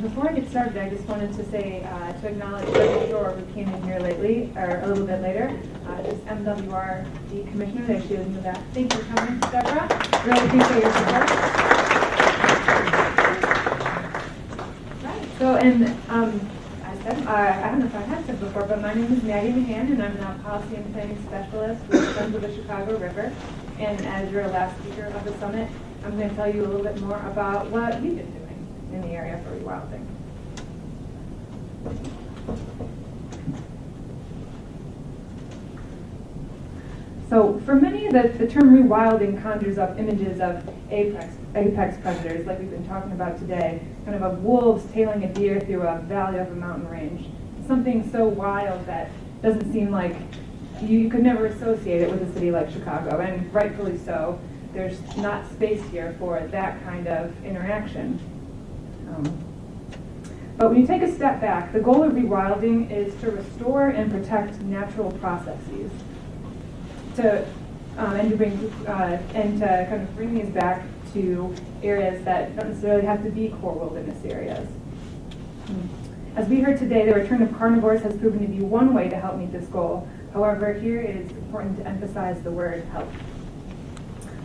Before I get started, I just wanted to say, to acknowledge Deborah Shore, who came in here lately, or a little bit later. This is MWR, the commissioner. There she is in the back. Thank you for coming, Deborah. Really appreciate your support. Right. So, and I don't know if I have said before, but my name is Maddie Mahan, and I'm a policy and planning specialist with Friends of the Chicago River. And as your last speaker of the summit, I'm going to tell you a little bit more about what we've been doing in the area for rewilding. So for many, the term rewilding conjures up images of apex predators, like we've been talking about today, kind of wolves tailing a deer through a valley of a mountain range. Something so wild that doesn't seem like you could never associate it with a city like Chicago, and rightfully so. There's not space here for that kind of interaction. But when you take a step back, the goal of rewilding is to restore and protect natural processes, and to kind of bring these back to areas that don't necessarily have to be core wilderness areas. As we heard today, the return of carnivores has proven to be one way to help meet this goal. However, here it is important to emphasize the word help.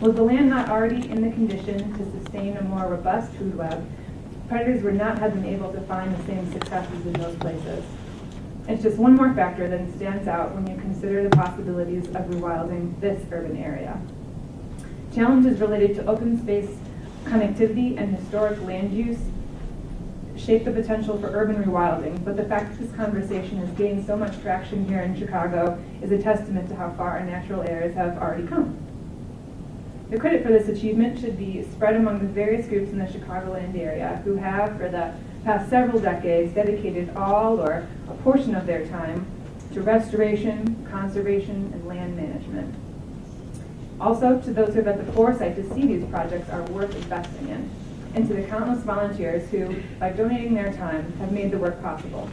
Was the land not already in the condition to sustain a more robust food web, predators would not have been able to find the same successes in those places. It's just one more factor that stands out when you consider the possibilities of rewilding this urban area. Challenges related to open space connectivity and historic land use shape the potential for urban rewilding, but the fact that this conversation has gained so much traction here in Chicago is a testament to how far our natural areas have already come. The credit for this achievement should be spread among the various groups in the Chicagoland area who have, for the past several decades, dedicated all or a portion of their time to restoration, conservation, and land management. Also, to those who have had the foresight to see these projects are worth investing in, and to the countless volunteers who, by donating their time, have made the work possible.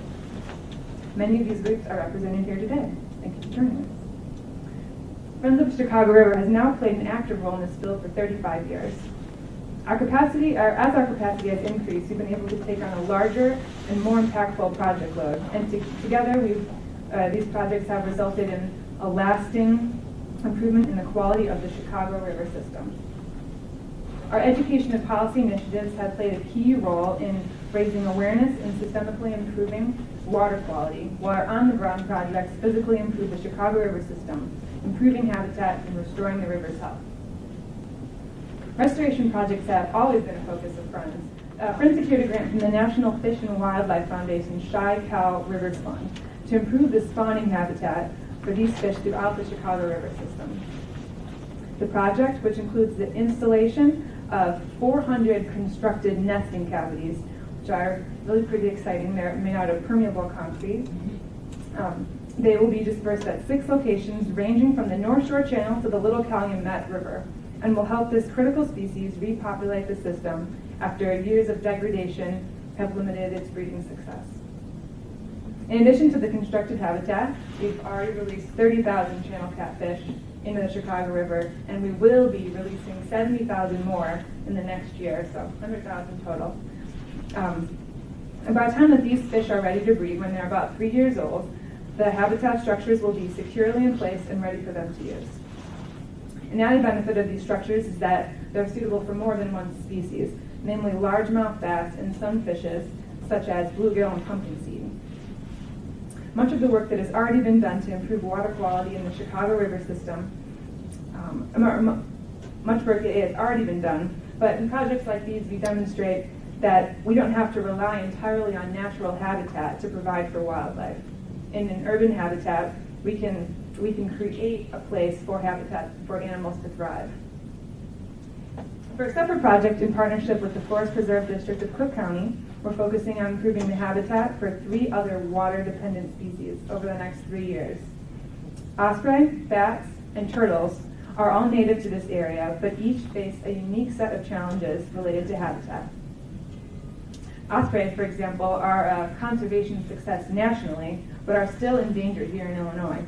Many of these groups are represented here today. Thank you for joining us. Friends of the Chicago River has now played an active role in this field for 35 years. As our capacity has increased, we've been able to take on a larger and more impactful project load. And together, these projects have resulted in a lasting improvement in the quality of the Chicago River system. Our education and policy initiatives have played a key role in raising awareness and systemically improving water quality, while our on-the-ground projects physically improve the Chicago River system, improving habitat and restoring the river's health. Restoration projects have always been a focus of Friends. Friends secured a grant from the National Fish and Wildlife Foundation's Chi-Cal Rivers Fund to improve the spawning habitat for these fish throughout the Chicago River system. The project, which includes the installation of 400 constructed nesting cavities, which are really pretty exciting. They're made out of permeable concrete. They will be dispersed at 6 locations ranging from the North Shore Channel to the Little Calumet River, and will help this critical species repopulate the system after years of degradation have limited its breeding success. In addition to the constructed habitat, we've already released 30,000 channel catfish into the Chicago River, and we will be releasing 70,000 more in the next year, so 100,000 total. And by the time that these fish are ready to breed, when they're about 3 years old, the habitat structures will be securely in place and ready for them to use. An added benefit of these structures is that they're suitable for more than one species, namely largemouth bass and some fishes, such as bluegill and pumpkin seed. Much of the work that has already been done to improve water quality in the Chicago River system, much work has already been done, but in projects like these we demonstrate that we don't have to rely entirely on natural habitat to provide for wildlife. In an urban habitat, we can create a place for habitat for animals to thrive. For a separate project in partnership with the Forest Preserve District of Cook County, we're focusing on improving the habitat for 3 other water-dependent species over the next 3 years. Osprey, bats, and turtles are all native to this area, but each face a unique set of challenges related to habitat. Ospreys, for example, are a conservation success nationally, but are still endangered here in Illinois.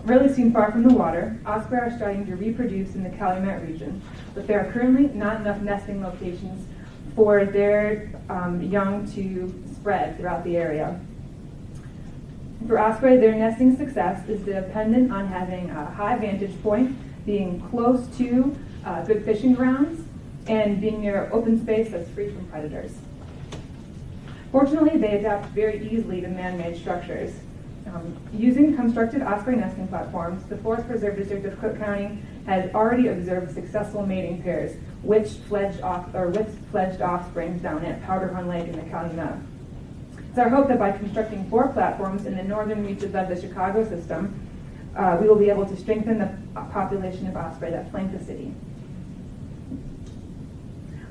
Rarely seen far from the water, osprey are starting to reproduce in the Calumet region, but there are currently not enough nesting locations for their young to spread throughout the area. For osprey, their nesting success is dependent on having a high vantage point, being close to good fishing grounds, and being near open space that's free from predators. Fortunately, they adapt very easily to man-made structures. Using constructed osprey nesting platforms, the Forest Preserve District of Cook County has already observed successful mating pairs with fledged offsprings down at Powder Run Lake in the Calumet. It's our hope that by constructing 4 platforms in the northern reaches of the Chicago system, we will be able to strengthen the population of osprey that flank the city.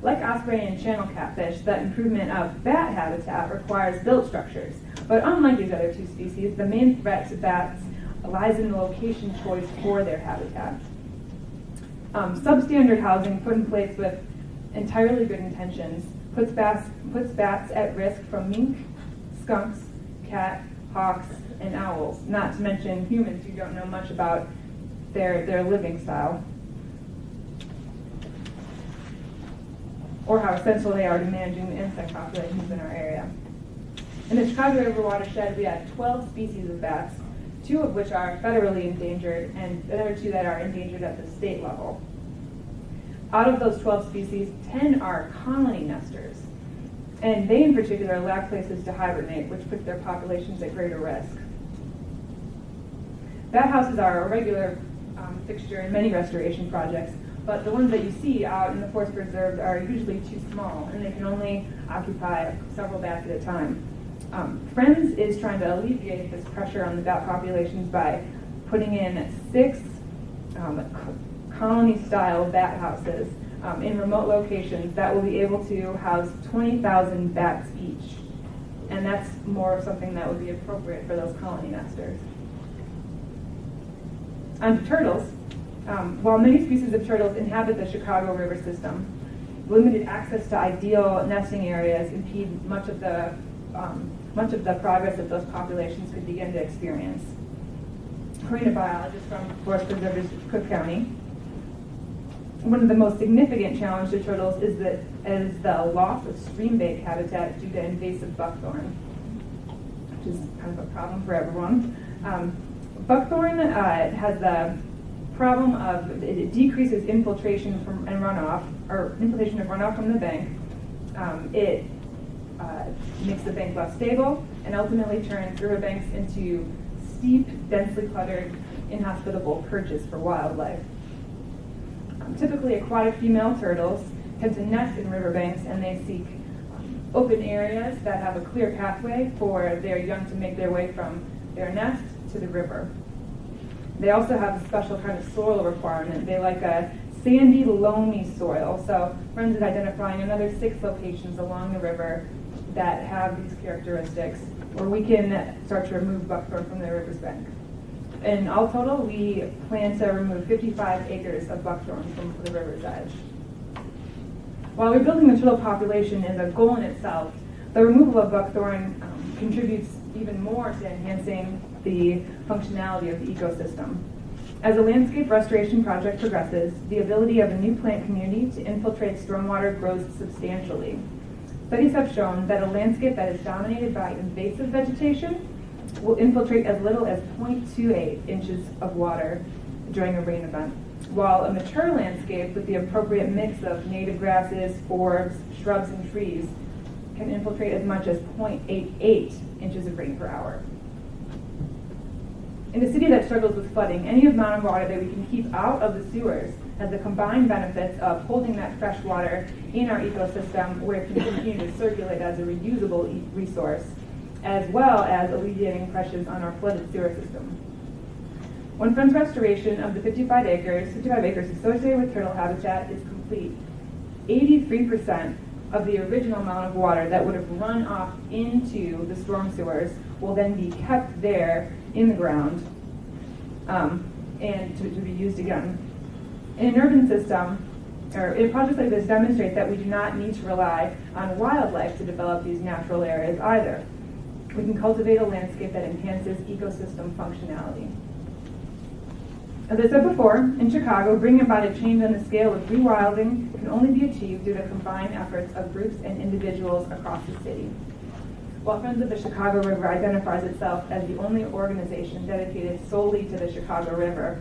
Like osprey and channel catfish, the improvement of bat habitat requires built structures. But unlike these other 2 species, the main threat to bats lies in the location choice for their habitat. Substandard housing put in place with entirely good intentions puts bats at risk from mink, skunks, cat, hawks, and owls, not to mention humans who don't know much about their living style, or how essential they are to managing the insect populations in our area. In the Chicago River watershed, we have 12 species of bats, 2 of which are federally endangered, and the other 2 that are endangered at the state level. Out of those 12 species, 10 are colony nesters, and they in particular lack places to hibernate, which puts their populations at greater risk. Bat houses are a regular fixture in many restoration projects, but the ones that you see out in the forest preserves are usually too small, and they can only occupy several bats at a time. Friends is trying to alleviate this pressure on the bat populations by putting in 6 colony-style bat houses in remote locations that will be able to house 20,000 bats each. And that's more of something that would be appropriate for those colony nesters. On to turtles. While many species of turtles inhabit the Chicago River system, limited access to ideal nesting areas impede much of the progress that those populations could begin to experience. According to biologists from Forest Preserve District of Cook County, one of the most significant challenges to turtles is the loss of stream-based habitat due to invasive buckthorn, which is kind of a problem for everyone. Buckthorn has the problem of it decreases infiltration and runoff, or infiltration of runoff from the bank. It makes the bank less stable and ultimately turns riverbanks into steep, densely cluttered, inhospitable perches for wildlife. Typically, aquatic female turtles tend to nest in riverbanks, and they seek open areas that have a clear pathway for their young to make their way from their nest to the river. They also have a special kind of soil requirement. They like a sandy, loamy soil. So Friends is identifying another 6 locations along the river that have these characteristics where we can start to remove buckthorn from the river's bank. In all total, we plan to remove 55 acres of buckthorn from the river's edge. While rebuilding the turtle population is a goal in itself, the removal of buckthorn contributes even more to enhancing the functionality of the ecosystem. As a landscape restoration project progresses, the ability of a new plant community to infiltrate stormwater grows substantially. Studies have shown that a landscape that is dominated by invasive vegetation will infiltrate as little as 0.28 inches of water during a rain event, while a mature landscape with the appropriate mix of native grasses, forbs, shrubs, and trees can infiltrate as much as 0.88 inches of rain per hour. In a city that struggles with flooding, any amount of water that we can keep out of the sewers has the combined benefits of holding that fresh water in our ecosystem where it can continue to circulate as a reusable resource, as well as alleviating pressures on our flooded sewer system. When Friends restoration of the 55 acres associated with turtle habitat is complete, 83% of the original amount of water that would have run off into the storm sewers will then be kept there in the ground and to be used again. In an urban system, or in projects like this demonstrate that we do not need to rely on wildlife to develop these natural areas either. We can cultivate a landscape that enhances ecosystem functionality. As I said before, in Chicago, bringing about a change on the scale of rewilding can only be achieved through the combined efforts of groups and individuals across the city. While Friends of the Chicago River identifies itself as the only organization dedicated solely to the Chicago River,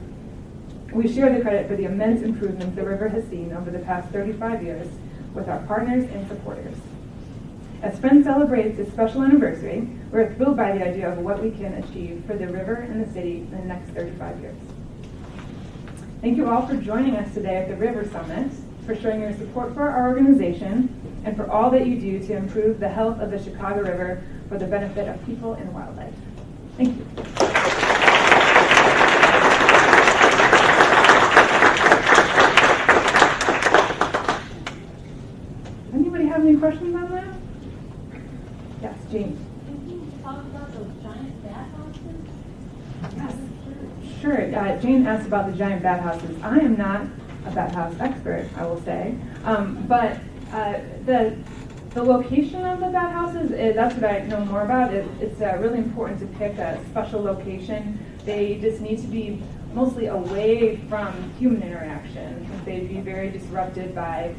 we share the credit for the immense improvements the river has seen over the past 35 years with our partners and supporters. As Friends celebrates its special anniversary, we're thrilled by the idea of what we can achieve for the river and the city in the next 35 years. Thank you all for joining us today at the River Summit, for showing your support for our organization, and for all that you do to improve the health of the Chicago River for the benefit of people and wildlife. Thank you. Anybody have any questions on that? Yes, Jane. Can you talk about those giant bathhouses? Yes. Sure. Jane asked about the giant bathhouses. I am not a bathhouse expert, I will say, but the location of the bathhouses, that's what I know more about. It's really important to pick a special location. They just need to be mostly away from human interaction. They'd be very disrupted by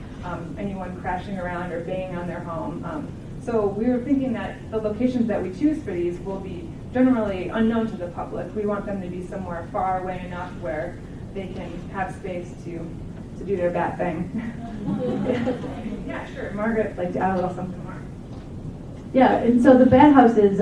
anyone crashing around or banging on their home. So we were thinking that the locations that we choose for these will be generally unknown to the public. We want them to be somewhere far away enough where they can have space to do their bat thing. Yeah, sure. Margaret would like to add a little something more. Yeah, and so the bat houses,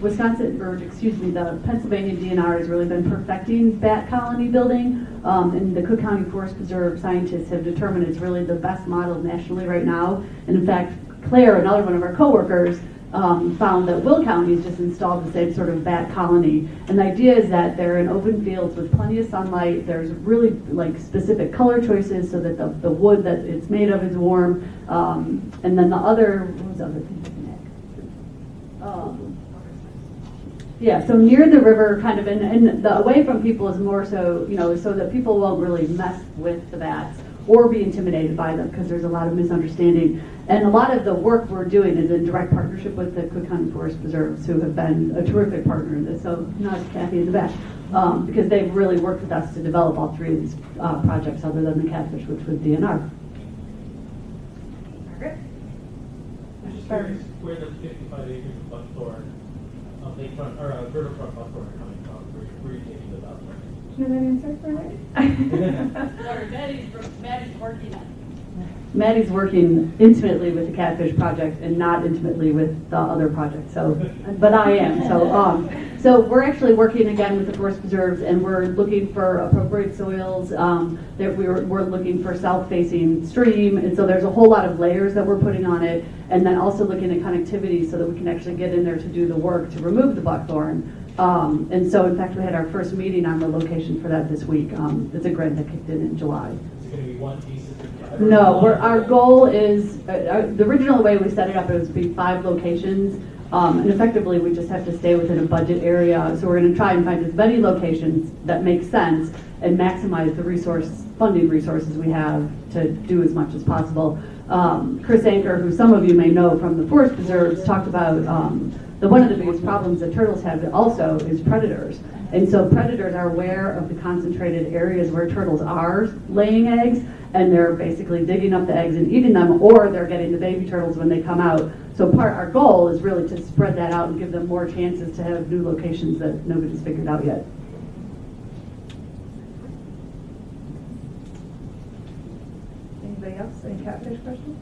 Wisconsin, or excuse me, the Pennsylvania DNR has really been perfecting bat colony building, and the Cook County Forest Preserve scientists have determined it's really the best model nationally right now. And in fact, Claire, another one of our coworkers, found that Will County has just installed the same sort of bat colony. And the idea is that they're in open fields with plenty of sunlight. There's really like specific color choices so that the wood that it's made of is warm. And then the other, what was the other thing? Yeah, so near the river, kind of, and the away from people is more so, so that people won't really mess with the bats or be intimidated by them, because there's a lot of misunderstanding. And a lot of the work we're doing is in direct partnership with the Cook County Forest Preserves, who have been a terrific partner in this. So not Kathy in the back, because they've really worked with us to develop all three of these projects, other than the catfish, which was DNR. Margaret? I'm just curious where the 55 acres of buckthorn, lakefront or riverfront buckthorn are coming from. Where are you taking those out from? Do you know that answer for it? Sorry, Maddie's working on it. Maddie's working intimately with the Catfish Project and not intimately with the other project. So, but I am. So we're actually working again with the Forest Preserves, and we're looking for appropriate soils. That we're looking for south-facing stream, and so there's a whole lot of layers that we're putting on it, and then also looking at connectivity so that we can actually get in there to do the work to remove the buckthorn. And so, in fact, we had our first meeting on the location for that this week. It's a grant that kicked in July. Is it going to be one piece of the No, our goal is, the original way we set it up, it was to be 5 locations, and effectively we just have to stay within a budget area. So we're going to try and find as many locations that make sense and maximize the funding resources we have to do as much as possible. Chris Anker, who some of you may know from the Forest Preserves, talked about one of the biggest problems that turtles have also is predators. And so predators are aware of the concentrated areas where turtles are laying eggs, and they're basically digging up the eggs and eating them, or they're getting the baby turtles when they come out. So our goal is really to spread that out and give them more chances to have new locations that nobody's figured out yet. Anybody else? Any catfish questions?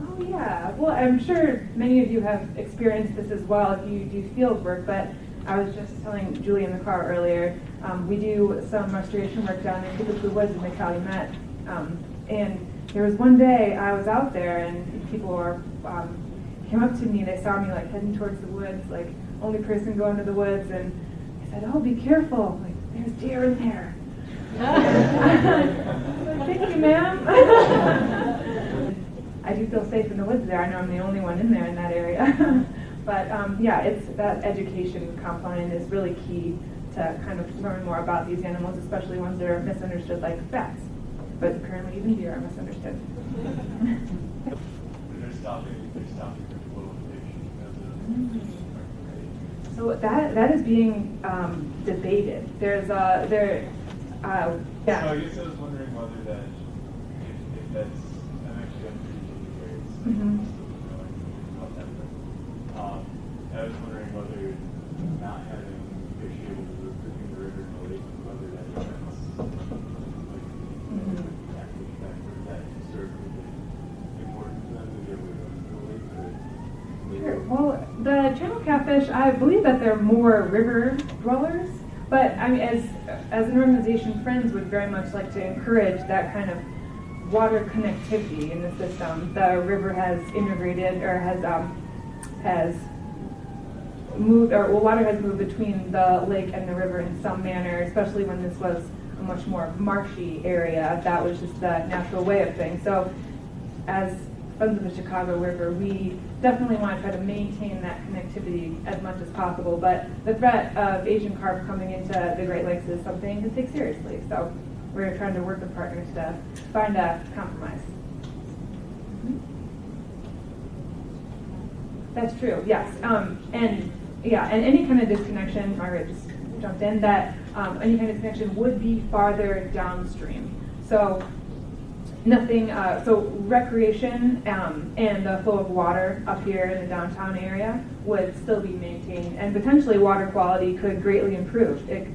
Oh yeah, well I'm sure many of you have experienced this as well if you do field work, but I was just telling Julie in the car earlier, we do some restoration work down in the woods in the Calumet, and there was one day I was out there and people were, came up to me, they saw me like heading towards the woods, like only person going to the woods, and they said, oh, be careful, like there's deer in there. Thank you, ma'am. I do feel safe in the woods there. I know I'm the only one in there in that area. But yeah, it's that education component is really key to kind of learn more about these animals, especially ones that are misunderstood like bats. But apparently even deer are misunderstood. There's stopping the flow because of So that is being debated. There's yeah. So I guess I was wondering whether that, if that's, I'm actually on pretty grades, so Mhm. I'm still knowing about that, but I was wondering whether not having fish able to recruiting the river and the lake, whether that affects like actual factor that historically been important to them to be able to go to the lake or Sure. Well, the channel catfish, I believe that they're more river dwellers, but I mean, as an organization, Friends would very much like to encourage that kind of water connectivity in the system. The river has integrated or has moved, or well, water has moved between the lake and the river in some manner, especially when this was a much more marshy area. That was just the natural way of things. So, as Friends of the Chicago River, we definitely want to try to maintain that connectivity as much as possible, but the threat of Asian carp coming into the Great Lakes is something to take seriously. So we're trying to work with partners to find a compromise. That's true, yes. And any kind of disconnection, Margaret just jumped in, that any kind of disconnection would be farther downstream. So nothing, so recreation and the flow of water up here in the downtown area would still be maintained, and potentially water quality could greatly improve if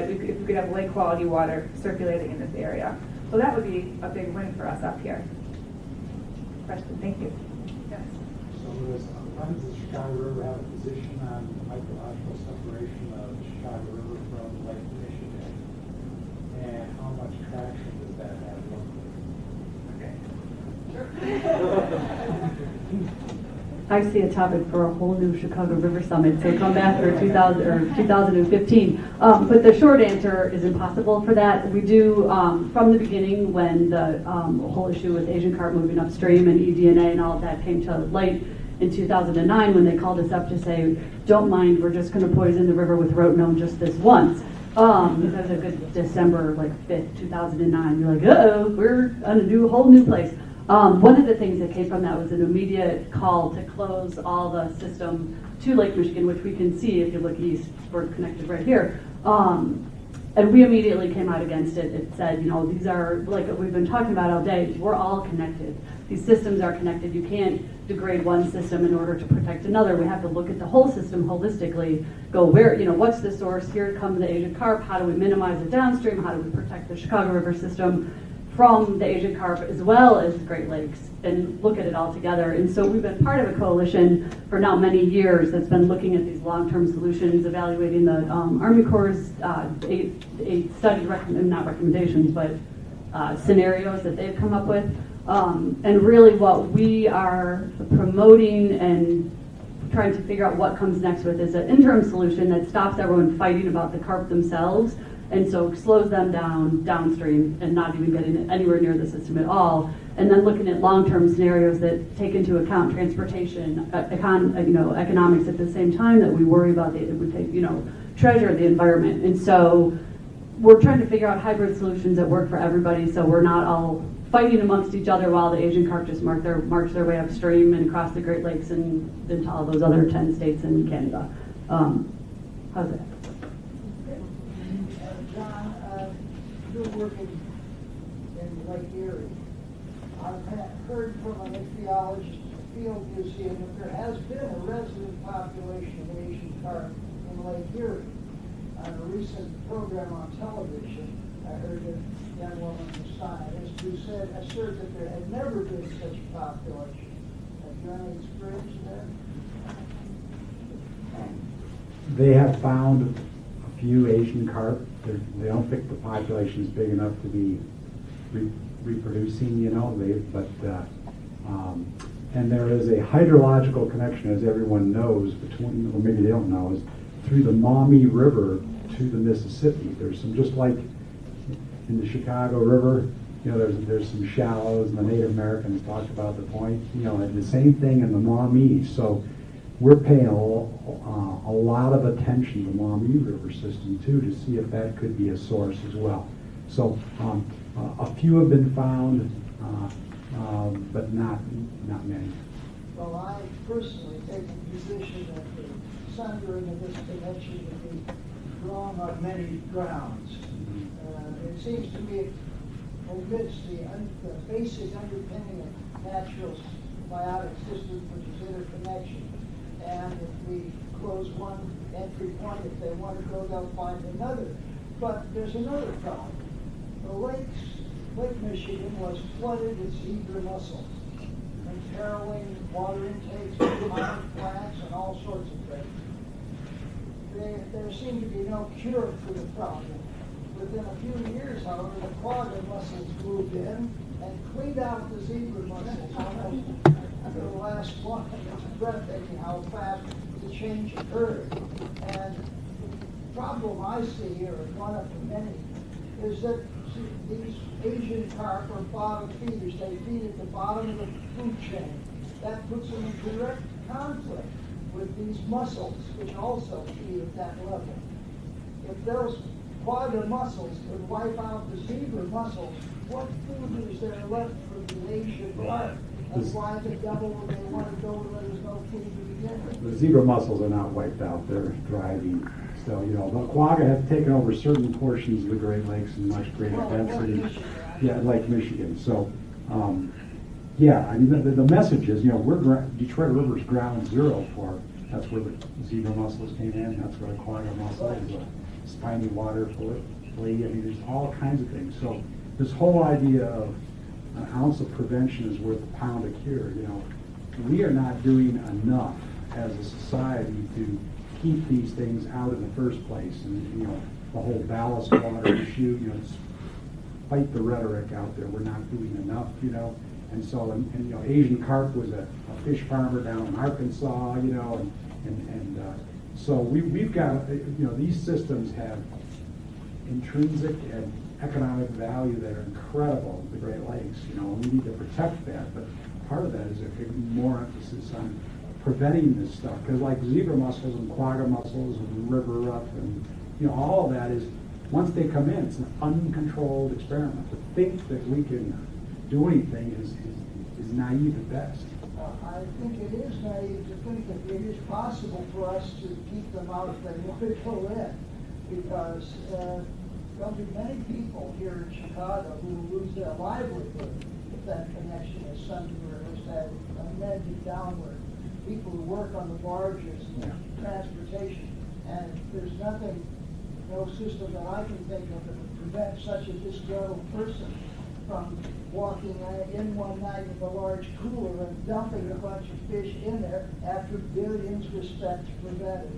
we could have lake quality water circulating in this area. So that would be a big win for us up here. Question, thank you. Yes. So how does the Chicago River have a position on the mycological separation of the Chicago River from Lake Michigan? And how much traction does that have locally? I see a topic for a whole new Chicago River Summit, so come back for 2015. But the short answer is impossible for that. We do, from the beginning, when the whole issue with Asian carp moving upstream and eDNA and all of that came to light in 2009, when they called us up to say, don't mind, we're just going to poison the river with rotenone just this once. That was a good December, like 5th, 2009. You're like, uh-oh, we're on a whole new place. One of the things that came from that was an immediate call to close all the system to Lake Michigan, which we can see if you look east. We're connected right here. And we immediately came out against it. It said, these are, like we've been talking about all day, we're all connected. These systems are connected. You can't degrade one system in order to protect another. We have to look at the whole system holistically, go where, what's the source? Here come the Asian carp. How do we minimize it downstream? How do we protect the Chicago River system from the Asian carp as well as the Great Lakes, and look at it all together? And so we've been part of a coalition for now many years that's been looking at these long-term solutions, evaluating the Army Corps' eight study, not recommendations, but scenarios that they've come up with. And really what we are promoting and trying to figure out what comes next with is an interim solution that stops everyone fighting about the carp themselves, and so slows them down downstream and not even getting anywhere near the system at all. And then looking at long-term scenarios that take into account transportation, economics at the same time that we worry about treasure the environment. And so we're trying to figure out hybrid solutions that work for everybody, so we're not all fighting amongst each other while the Asian carp just march their way upstream and across the Great Lakes and into all those other 10 states in Canada. How's that? John, you're working in Lake Erie. I've heard from an ichthyologist at the field museum that there has been a resident population of Asian carp in Lake Erie. On a recent program on television, I heard a young woman, a scientist, who asserted that there had never been such a population. Have you any experience with that? They have found a few Asian carp. They don't think the population is big enough to be reproducing, and there is a hydrological connection, as everyone knows, between, or maybe they don't know, is through the Maumee River to the Mississippi. There's some, just like in the Chicago River, there's some shallows, and the Native Americans talked about the point, and the same thing in the Maumee. So we're paying a lot of attention to the Maumee River system too, to see if that could be a source as well. So a few have been found, but not many. Well, I personally take the position that the sundering of this connection would be wrong on many grounds. It seems to me it omits the basic underpinning of natural biotic systems, which is interconnection. And if we close one entry point, if they want to go, they'll find another. But there's another problem. Lake Michigan was flooded with zebra mussels, imperiling water intakes, pine plants, and all sorts of things. There seemed to be no cure for the problem. Within a few years, however, the quagga mussels moved in and cleaned out the zebra mussels almost the last one. It's breathtaking how fast the change occurred. And the problem I see here, and one of the many, is that these Asian carp are bottom feeders. They feed at the bottom of the food chain. That puts them in direct conflict with these mussels, which also feed at that level. If those quagga mussels could wipe out the zebra mussels, what food is there left for the Asian carp? And why the devil would they want to go where there's no food to begin with? The zebra mussels are not wiped out, they're thriving. So, the quagga have taken over certain portions of the Great Lakes in much greater density. Yeah, Lake Michigan. So, the message is, Detroit River's ground zero for, that's where the zebra mussels came in, that's where the quagga mussel is, a spiny water flea. There's all kinds of things. So, this whole idea of an ounce of prevention is worth a pound of cure. We are not doing enough as a society to keep these things out in the first place. And the whole ballast water issue, fight the rhetoric out there. We're not doing enough, And so, Asian carp was a fish farmer down in Arkansas, so we've got, these systems have intrinsic and economic value that are incredible, the Great Lakes, we need to protect that, but part of that is more emphasis on preventing this stuff, because like zebra mussels and quagga mussels and river ruff and, all of that is, once they come in, it's an uncontrolled experiment. To think that we can do anything is naive at best. I think it is naive to think that it is possible for us to keep them out if they want to go in, because there'll be many people here in Chicago who will lose their livelihood if that connection is sundered or is that amended downward. People who work on the barges and transportation, and there's nothing, no system that I can think of that would prevent such a disgruntled person from walking in one night with a large cooler and dumping a bunch of fish in there after billions were spent to prevent it.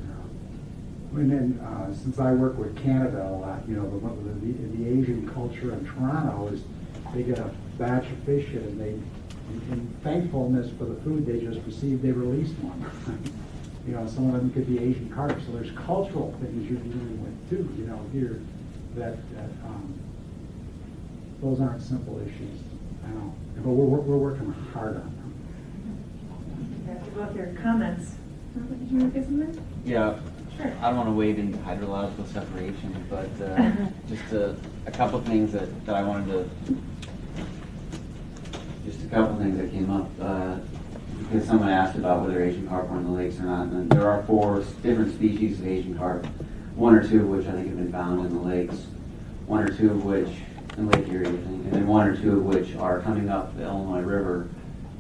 And then, since I work with Canada a lot, the Asian culture in Toronto is they get a batch of fish in, and in thankfulness for the food they just received, they released one. Some of them could be Asian carp. So there's cultural things you're dealing with too, here that those aren't simple issues. I know, but we're working hard on them. After both your comments, did you want to say something? Yeah. Sure. I don't want to wade into hydrological separation, but just a couple things that I wanted to, just a couple things that came up, because someone asked about whether Asian carp are in the lakes or not, and there are 4 different species of Asian carp, 1 or 2 of which I think have been found in the lakes, 1 or 2 of which in Lake Erie, I think, and then 1 or 2 of which are coming up the Illinois River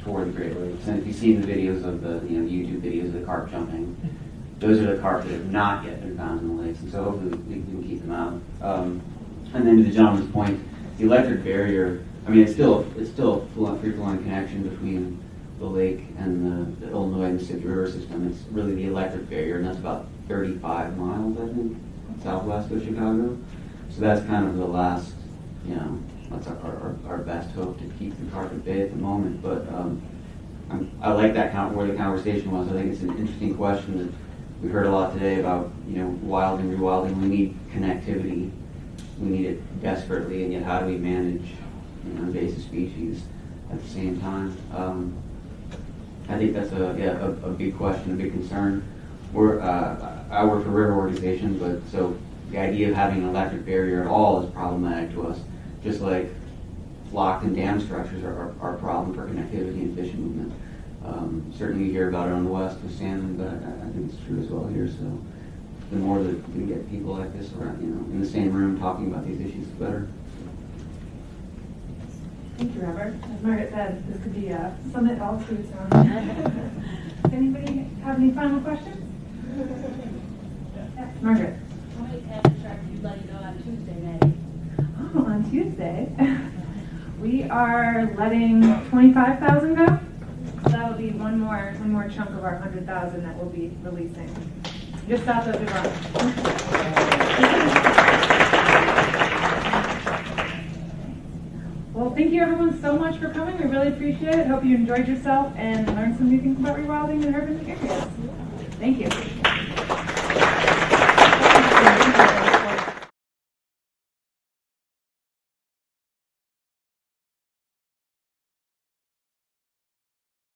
toward the Great Lakes. And if you've seen the videos of the YouTube videos of the carp jumping, those are the carp that have not yet been found in the lakes, and so hopefully we can keep them out. And then to the gentleman's point, the electric barrier, I mean, it's still a free-flowing connection between the lake and the Illinois and Mississippi River system. It's really the electric barrier, and that's about 35 miles, I think, southwest of Chicago. So that's kind of the last, that's our best hope to keep the carp at bay at the moment. But I like that where the conversation was. I think it's an interesting question that we've heard a lot today about, wilding, rewilding. We need connectivity. We need it desperately, and yet how do we manage invasive species at the same time? I think that's a big question, a big concern. I work for a river organization, but so the idea of having an electric barrier at all is problematic to us, just like locked and dam structures are a problem for connectivity and fish movement. Certainly you hear about it on the west with salmon, but I think it's true as well here. So the more that we can get people like this around, in the same room talking about these issues, the better. Thank you, Robert. As Margaret said, this could be a summit all to its own. Does anybody have any final questions? Yes, Margaret. How many pasture tracks would you like to go on Tuesday, Maddie? Oh, on Tuesday, we are letting 25,000 go. So that will be one more chunk of our 100,000 that we'll be releasing. Just south of Devon. Well, thank you everyone so much for coming. We really appreciate it. Hope you enjoyed yourself and learned some new things about rewilding in urban areas. Thank you.